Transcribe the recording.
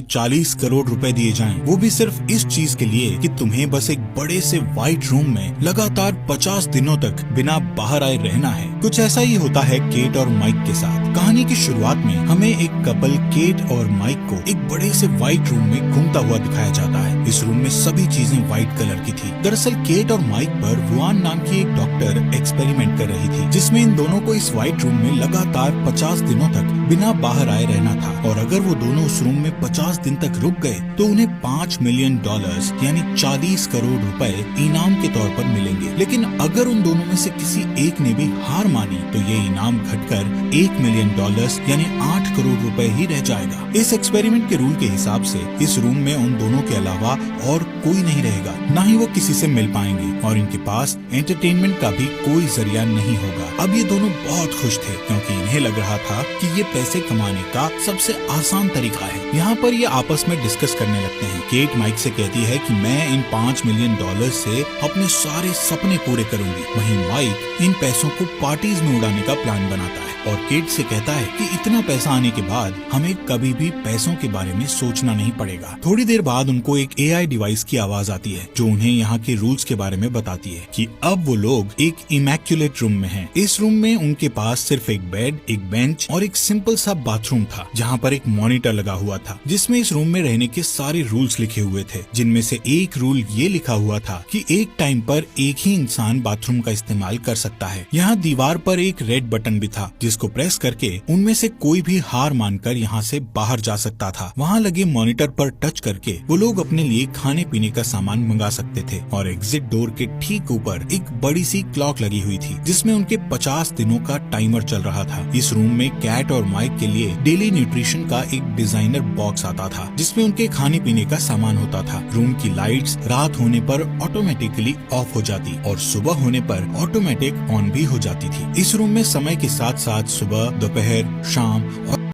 40 करोड़ रुपए दिए जाएं, वो भी सिर्फ इस चीज के लिए कि तुम्हें बस एक बड़े से व्हाइट रूम में लगातार 50 दिनों तक बिना बाहर आए रहना है। कुछ ऐसा ही होता है केट और माइक के साथ। कहानी की शुरुआत में हमें एक कपल केट और माइक को एक बड़े से व्हाइट रूम में घूमता हुआ दिखाया जाता है। इस रूम में सभी चीजें व्हाइट कलर की थी। दरअसल केट और माइक पर वुआन नाम की एक डॉक्टर एक्सपेरिमेंट कर रही थी, जिसमें इन दोनों को इस व्हाइट रूम में लगातार 50 दिनों तक बिना बाहर आए रहना था, और अगर वो दोनों उस रूम में 50 दिन तक रुक गए तो उन्हें $5 मिलियन यानी 40 करोड़ रुपए इनाम के तौर पर मिलेंगे। लेकिन अगर उन दोनों में से किसी एक ने भी हार मानी तो ये इनाम घटकर $1 मिलियन यानी 8 करोड़ रुपए ही रह जाएगा। इस एक्सपेरिमेंट के रूल के हिसाब से इस रूम में उन दोनों के अलावा और कोई नहीं रहेगा, न ही वो किसी से मिल पाएंगे, और इनके पास एंटरटेनमेंट का भी कोई जरिया नहीं होगा। अब ये दोनों बहुत खुश थे, क्योंकि इन्हें लग रहा था कि ये पैसे कमाने का सबसे आसान तरीका है। यहाँ पर ये आपस में डिस्कस करने लगते हैं। केट माइक से कहती है कि मैं इन $5 मिलियन से अपने सारे सपने पूरे करूंगी। वहीं माइक इन पैसों को पार्टीज में उड़ाने का प्लान बनाता है, और केट से कहता है कि इतना पैसा आने के बाद हमें कभी भी पैसों के बारे में सोचना नहीं पड़ेगा। थोड़ी देर बाद उनको एक AI डिवाइस की आवाज आती है, जो उन्हें यहाँ के रूल्स के बारे में बताती है कि अब वो लोग एक इमैक्युलेट रूम में हैं। इस रूम में उनके पास सिर्फ एक बेड, एक बेंच और एक सिंपल सा बाथरूम था, जहाँ पर एक मॉनिटर लगा हुआ था, जिसमें इस रूम में रहने के सारे रूल्स लिखे हुए थे। जिनमें से एक रूल ये लिखा हुआ था कि एक टाइम पर एक ही इंसान बाथरूम का इस्तेमाल कर सकता है। यहाँ दीवार पर एक रेड बटन भी था, जिसको प्रेस करके उनमें से कोई भी हार मानकर यहाँ से बाहर जा सकता था। वहाँ लगे मॉनिटर पर टच करके वो लोग अपने लिए खाने पीने का सामान मंगा सकते थे, और एग्जिट डोर के ठीक ऊपर एक बड़ी सी क्लॉक लगी हुई थी, जिसमें उनके 50 दिनों का टाइमर चल रहा था। इस रूम में कैट और माइक के लिए डेली न्यूट्रिशन का एक डिजाइनर बॉक्स आता था, जिसमें उनके खाने पीने का सामान होता था। रूम की लाइट्स रात होने पर ऑटोमेटिकली ऑफ हो जाती और सुबह होने पर ऑटोमेटिक ऑन भी हो जाती थी। इस रूम में समय के साथ साथ सुबह, दोपहर, शाम और